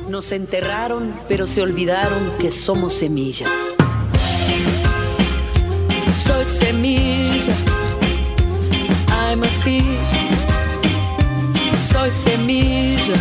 Nos enterraron, pero se olvidaron que somos semillas. Soy semilla, I'm a seed. Soy semilla.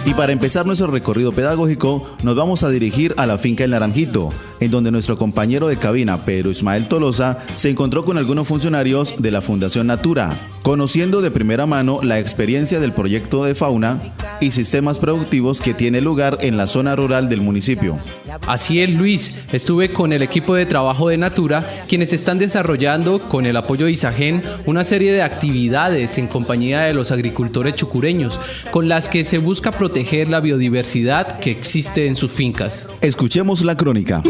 Y para empezar nuestro recorrido pedagógico, nos vamos a dirigir a la finca El Naranjito, en donde nuestro compañero de cabina, Pedro Ismael Tolosa, se encontró con algunos funcionarios de la Fundación Natura, conociendo de primera mano la experiencia del proyecto de fauna y sistemas productivos que tiene lugar en la zona rural del municipio. Así es, Luis. Estuve con el equipo de trabajo de Natura, quienes están desarrollando, con el apoyo de ISAGEN, una serie de actividades en compañía de los agricultores chucureños, con las que se busca proteger la biodiversidad que existe en sus fincas. Escuchemos la crónica.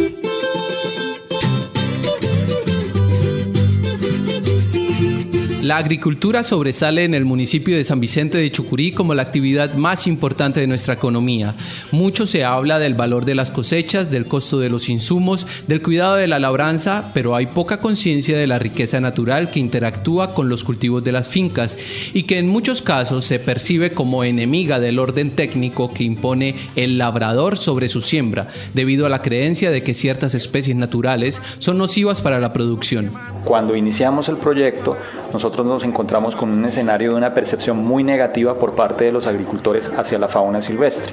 La agricultura sobresale en el municipio de San Vicente de Chucurí como la actividad más importante de nuestra economía. Mucho se habla del valor de las cosechas, del costo de los insumos, del cuidado de la labranza, pero hay poca conciencia de la riqueza natural que interactúa con los cultivos de las fincas y que en muchos casos se percibe como enemiga del orden técnico que impone el labrador sobre su siembra, debido a la creencia de que ciertas especies naturales son nocivas para la producción. Cuando iniciamos el proyecto, nosotros nos encontramos con un escenario de una percepción muy negativa por parte de los agricultores hacia la fauna silvestre.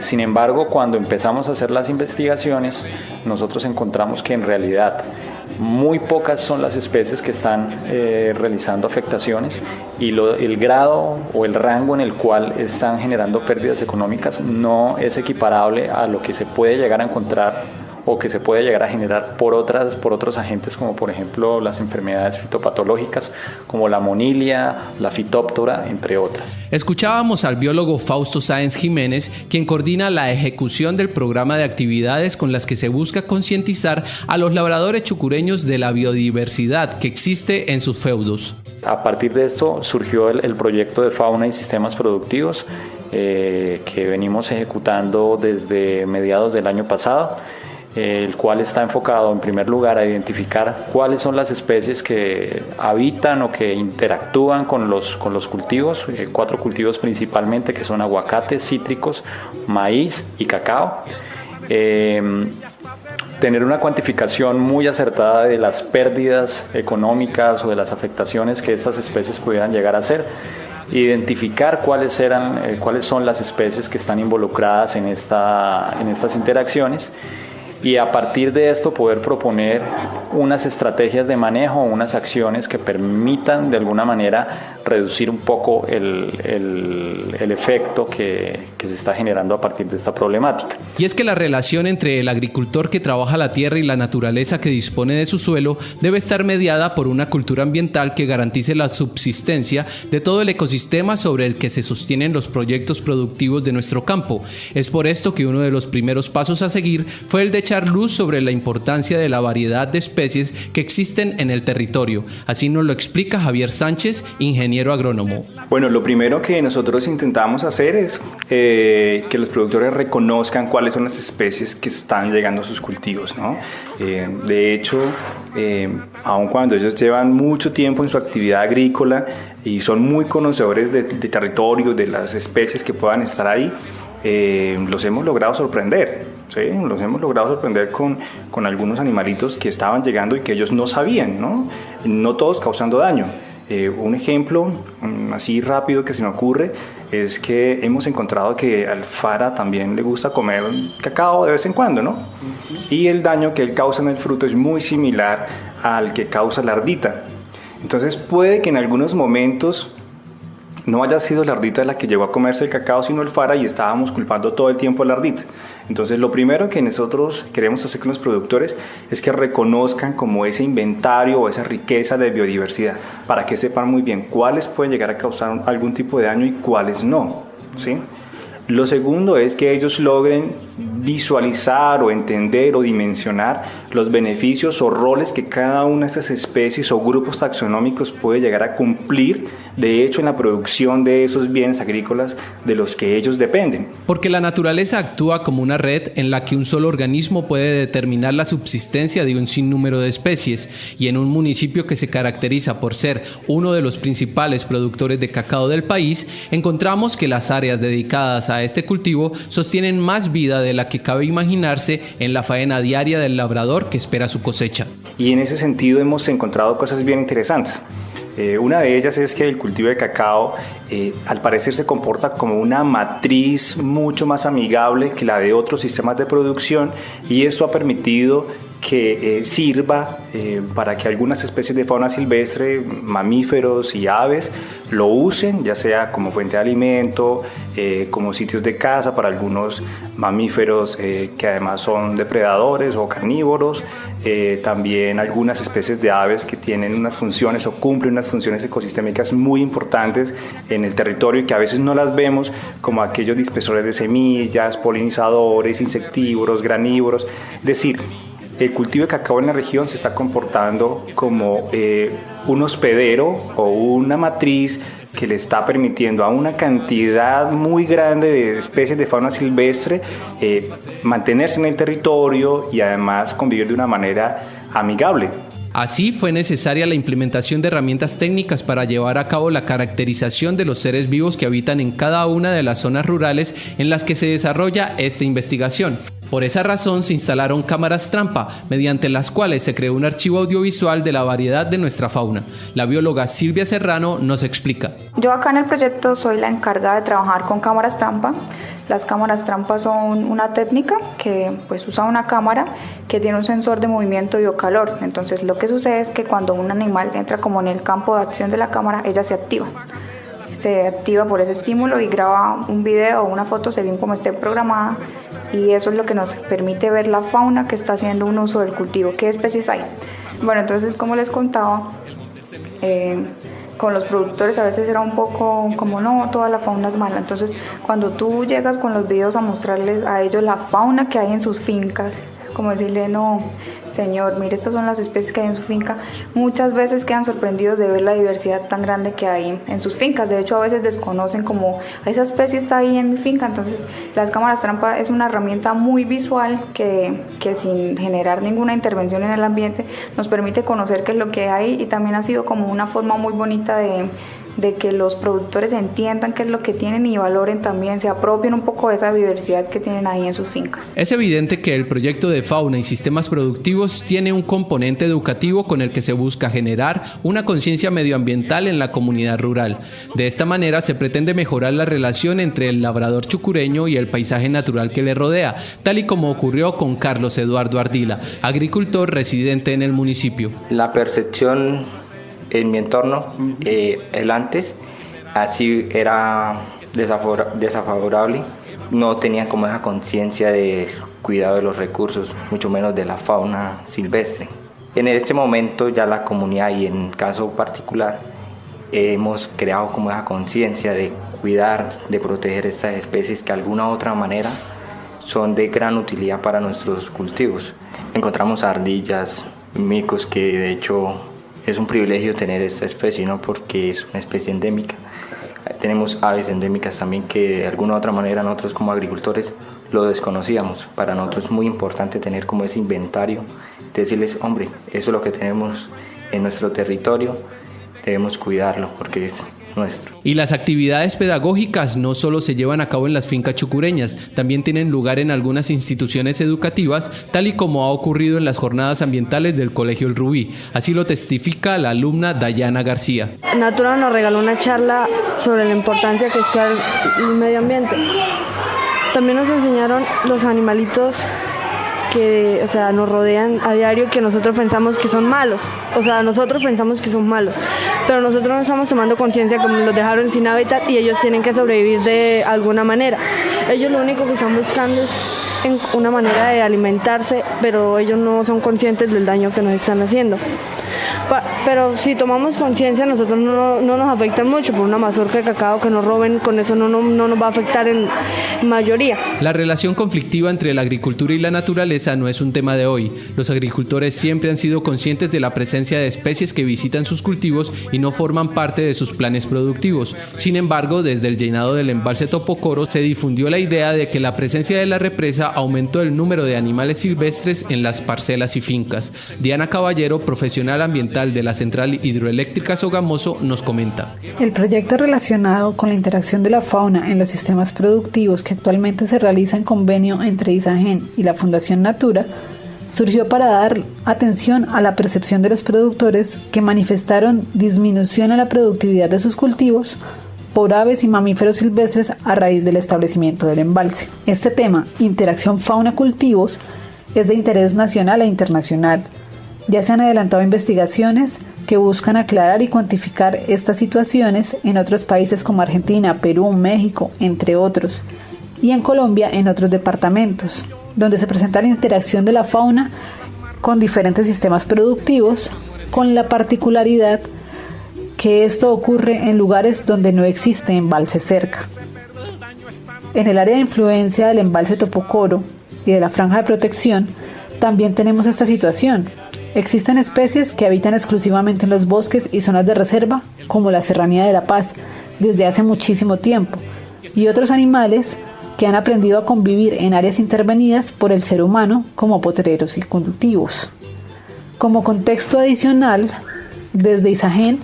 Sin embargo, cuando empezamos a hacer las investigaciones, nosotros encontramos que en realidad muy pocas son las especies que están realizando afectaciones y el grado o el rango en el cual están generando pérdidas económicas no es equiparable a lo que se puede llegar a encontrar o que se puede llegar a generar por otros agentes, como por ejemplo las enfermedades fitopatológicas como la monilia, la fitóptora, entre otras. Escuchábamos al biólogo Fausto Sáenz Jiménez, quien coordina la ejecución del programa de actividades con las que se busca concientizar a los labradores chucureños de la biodiversidad que existe en sus feudos. A partir de esto surgió el proyecto de fauna y sistemas productivos que venimos ejecutando desde mediados del año pasado, el cual está enfocado en primer lugar a identificar cuáles son las especies que habitan o que interactúan con los cultivos, 4 cultivos principalmente, que son aguacate, cítricos, maíz y cacao. Tener una cuantificación muy acertada de las pérdidas económicas o de las afectaciones que estas especies pudieran llegar a hacer. Identificar cuáles son las especies que están involucradas en estas interacciones y a partir de esto poder proponer unas estrategias de manejo, unas acciones que permitan de alguna manera reducir un poco el efecto que se está generando a partir de esta problemática. Y es que la relación entre el agricultor que trabaja la tierra y la naturaleza que dispone de su suelo debe estar mediada por una cultura ambiental que garantice la subsistencia de todo el ecosistema sobre el que se sostienen los proyectos productivos de nuestro campo. Es por esto que uno de los primeros pasos a seguir fue el de echar luz sobre la importancia de la variedad de especies que existen en el territorio. Así nos lo explica Javier Sánchez, ingeniero agrónomo. Bueno, lo primero que nosotros intentamos hacer es que los productores reconozcan cuáles son las especies que están llegando a sus cultivos, ¿no? De hecho, aun cuando ellos llevan mucho tiempo en su actividad agrícola y son muy conocedores de territorio, de las especies que puedan estar ahí, los hemos logrado sorprender. Sí, los hemos logrado sorprender con algunos animalitos que estaban llegando y que ellos no sabían, ¿no? No todos causando daño. Un ejemplo así rápido que se me ocurre es que hemos encontrado que al fara también le gusta comer cacao de vez en cuando, ¿no? Y el daño que él causa en el fruto es muy similar al que causa la ardita. Entonces puede que en algunos momentos no haya sido la ardita la que llegó a comerse el cacao, sino el fara, y estábamos culpando todo el tiempo a la ardita. Entonces lo primero que nosotros queremos hacer con los productores es que reconozcan como ese inventario o esa riqueza de biodiversidad, para que sepan muy bien cuáles pueden llegar a causar algún tipo de daño y cuáles no, ¿sí? Lo segundo es que ellos logren visualizar o entender o dimensionar los beneficios o roles que cada una de estas especies o grupos taxonómicos puede llegar a cumplir, de hecho, en la producción de esos bienes agrícolas de los que ellos dependen. Porque la naturaleza actúa como una red en la que un solo organismo puede determinar la subsistencia de un sinnúmero de especies, y en un municipio que se caracteriza por ser uno de los principales productores de cacao del país, encontramos que las áreas dedicadas a este cultivo sostienen más vida de la que cabe imaginarse en la faena diaria del labrador que espera su cosecha. Y en ese sentido hemos encontrado cosas bien interesantes. Una de ellas es que el cultivo de cacao al parecer se comporta como una matriz mucho más amigable que la de otros sistemas de producción, y esto ha permitido que sirva para que algunas especies de fauna silvestre, mamíferos y aves, lo usen, ya sea como fuente de alimento, como sitios de caza para algunos mamíferos que además son depredadores o carnívoros, también algunas especies de aves que tienen unas funciones o cumplen unas funciones ecosistémicas muy importantes en el territorio y que a veces no las vemos, como aquellos dispersores de semillas, polinizadores, insectívoros, granívoros. Es decir, el cultivo de cacao en la región se está comportando como un hospedero o una matriz que le está permitiendo a una cantidad muy grande de especies de fauna silvestre mantenerse en el territorio y además convivir de una manera amigable. Así fue necesaria la implementación de herramientas técnicas para llevar a cabo la caracterización de los seres vivos que habitan en cada una de las zonas rurales en las que se desarrolla esta investigación. Por esa razón se instalaron cámaras trampa, mediante las cuales se creó un archivo audiovisual de la variedad de nuestra fauna. La bióloga Silvia Serrano nos explica. Yo acá en el proyecto soy la encargada de trabajar con cámaras trampa. Las cámaras trampa son una técnica que pues usa una cámara que tiene un sensor de movimiento y o calor. Entonces lo que sucede es que cuando un animal entra como en el campo de acción de la cámara, ella se activa por ese estímulo y graba un video o una foto según como esté programada, y eso es lo que nos permite ver la fauna que está haciendo un uso del cultivo. ¿Qué especies hay? Bueno, entonces como les contaba, con los productores a veces era un poco como no, toda la fauna es mala. Entonces cuando tú llegas con los videos a mostrarles a ellos la fauna que hay en sus fincas, como decirle, no, señor, mire, estas son las especies que hay en su finca, muchas veces quedan sorprendidos de ver la diversidad tan grande que hay en sus fincas. De hecho, a veces desconocen como esa especie está ahí en mi finca. Entonces, las cámaras trampa es una herramienta muy visual que sin generar ninguna intervención en el ambiente nos permite conocer qué es lo que hay, y también ha sido como una forma muy bonita de que los productores entiendan qué es lo que tienen y valoren también, se apropien un poco de esa diversidad que tienen ahí en sus fincas. Es evidente que el proyecto de fauna y sistemas productivos tiene un componente educativo con el que se busca generar una conciencia medioambiental en la comunidad rural. De esta manera se pretende mejorar la relación entre el labrador chucureño y el paisaje natural que le rodea, tal y como ocurrió con Carlos Eduardo Ardila, agricultor residente en el municipio. La percepción en mi entorno, el antes, así era desafavorable, no tenían como esa conciencia del cuidado de los recursos, mucho menos de la fauna silvestre. En este momento ya la comunidad, y en caso particular, hemos creado como esa conciencia de cuidar, de proteger estas especies que de alguna u otra manera son de gran utilidad para nuestros cultivos. Encontramos ardillas, micos, que de hecho es un privilegio tener esta especie, ¿no? Porque es una especie endémica. Tenemos aves endémicas también que de alguna u otra manera nosotros como agricultores lo desconocíamos. Para nosotros es muy importante tener como ese inventario, decirles, hombre, eso es lo que tenemos en nuestro territorio, debemos cuidarlo porque es nuestro. Y las actividades pedagógicas no solo se llevan a cabo en las fincas chucureñas, también tienen lugar en algunas instituciones educativas, tal y como ha ocurrido en las jornadas ambientales del Colegio El Rubí. Así lo testifica la alumna Dayana García. Natura nos regaló una charla sobre la importancia que es cuidar el medio ambiente. También nos enseñaron los animalitos que nos rodean a diario, que nosotros pensamos que son malos, pero nosotros no estamos tomando conciencia como los dejaron sin hábitat y ellos tienen que sobrevivir de alguna manera. Ellos lo único que están buscando es una manera de alimentarse, pero ellos no son conscientes del daño que nos están haciendo. Pero si tomamos conciencia, nosotros no nos afecta mucho. Por una mazorca de cacao que nos roben, con eso no nos va a afectar en mayoría. La relación conflictiva entre la agricultura y la naturaleza no es un tema de hoy. Los agricultores siempre han sido conscientes de la presencia de especies que visitan sus cultivos y no forman parte de sus planes productivos. Sin embargo, desde el llenado del embalse Topocoro se difundió la idea de que la presencia de la represa aumentó el número de animales silvestres en las parcelas y fincas. Diana Caballero, profesional ambiental de la Central Hidroeléctrica Sogamoso, nos comenta. El proyecto relacionado con la interacción de la fauna en los sistemas productivos que actualmente se realiza en convenio entre ISAGEN y la Fundación Natura surgió para dar atención a la percepción de los productores que manifestaron disminución en la productividad de sus cultivos por aves y mamíferos silvestres a raíz del establecimiento del embalse. Este tema, interacción fauna-cultivos, es de interés nacional e internacional. Ya se han adelantado investigaciones que buscan aclarar y cuantificar estas situaciones en otros países como Argentina, Perú, México, entre otros, y en Colombia en otros departamentos, donde se presenta la interacción de la fauna con diferentes sistemas productivos, con la particularidad que esto ocurre en lugares donde no existe embalse cerca. En el área de influencia del embalse Topocoro y de la franja de protección, también tenemos esta situación. Existen especies que habitan exclusivamente en los bosques y zonas de reserva, como la Serranía de La Paz, desde hace muchísimo tiempo, y otros animales que han aprendido a convivir en áreas intervenidas por el ser humano, como potreros y cultivos. Como contexto adicional, desde ISAGEN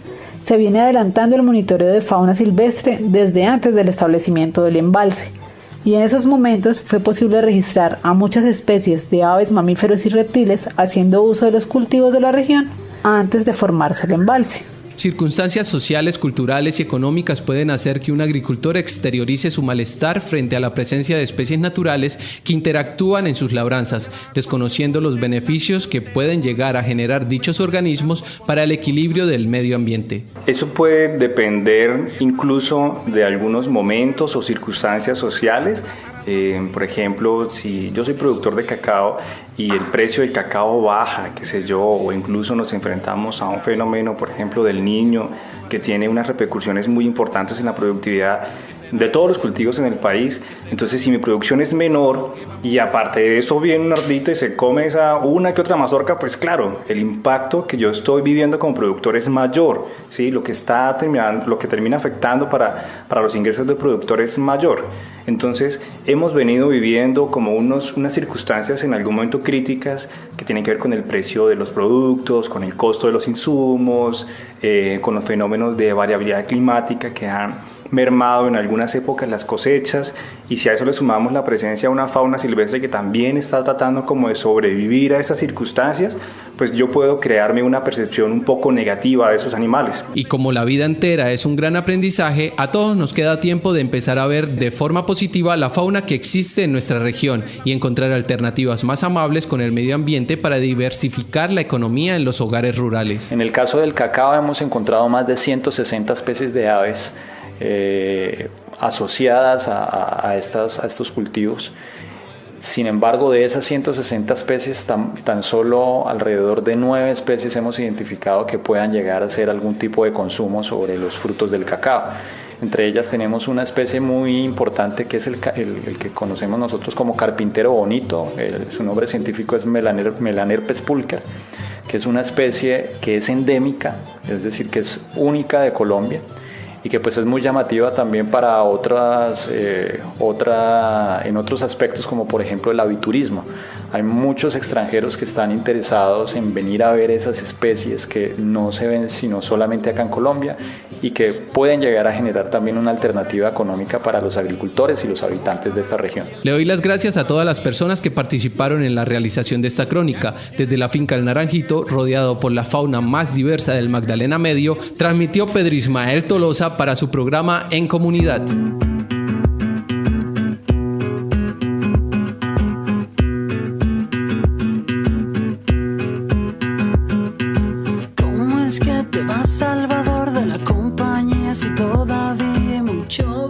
se viene adelantando el monitoreo de fauna silvestre desde antes del establecimiento del embalse, y en esos momentos fue posible registrar a muchas especies de aves, mamíferos y reptiles haciendo uso de los cultivos de la región antes de formarse el embalse. Circunstancias sociales, culturales y económicas pueden hacer que un agricultor exteriorice su malestar frente a la presencia de especies naturales que interactúan en sus labranzas, desconociendo los beneficios que pueden llegar a generar dichos organismos para el equilibrio del medio ambiente. Eso puede depender incluso de algunos momentos o circunstancias sociales. Por ejemplo, si yo soy productor de cacao y el precio del cacao baja, qué sé yo, o incluso nos enfrentamos a un fenómeno, por ejemplo, del Niño, que tiene unas repercusiones muy importantes en la productividad de todos los cultivos en el país. Entonces, si mi producción es menor y aparte de eso viene una ardita y se come esa una que otra mazorca, pues claro, el impacto que yo estoy viviendo como productor es mayor, ¿sí? Lo que termina afectando para los ingresos del productor es mayor. Entonces, hemos venido viviendo como unas circunstancias en algún momento críticas que tienen que ver con el precio de los productos, con el costo de los insumos, con los fenómenos de variabilidad climática que han mermado en algunas épocas las cosechas, y si a eso le sumamos la presencia de una fauna silvestre que también está tratando como de sobrevivir a esas circunstancias, pues yo puedo crearme una percepción un poco negativa de esos animales. Y como la vida entera es un gran aprendizaje, a todos nos queda tiempo de empezar a ver de forma positiva la fauna que existe en nuestra región y encontrar alternativas más amables con el medio ambiente para diversificar la economía en los hogares rurales. En el caso del cacao hemos encontrado más de 160 especies de aves asociadas a estos cultivos. Sin embargo, de esas 160 especies, tan solo alrededor de 9 especies hemos identificado que puedan llegar a hacer algún tipo de consumo sobre los frutos del cacao. Entre ellas tenemos una especie muy importante que es el que conocemos nosotros como carpintero bonito. Su nombre científico es Melanerpes pulchra, que es una especie que es endémica, es decir, que es única de Colombia, y que pues es muy llamativa también para en otros aspectos, como por ejemplo el aviturismo. Hay muchos extranjeros que están interesados en venir a ver esas especies que no se ven sino solamente acá en Colombia, y que pueden llegar a generar también una alternativa económica para los agricultores y los habitantes de esta región. Le doy las gracias a todas las personas que participaron en la realización de esta crónica. Desde la finca El Naranjito, rodeado por la fauna más diversa del Magdalena Medio, transmitió Pedro Ismael Tolosa para su programa En Comunidad. ¿Cómo es que te vas, Salvador, de la compañía si todavía hay mucho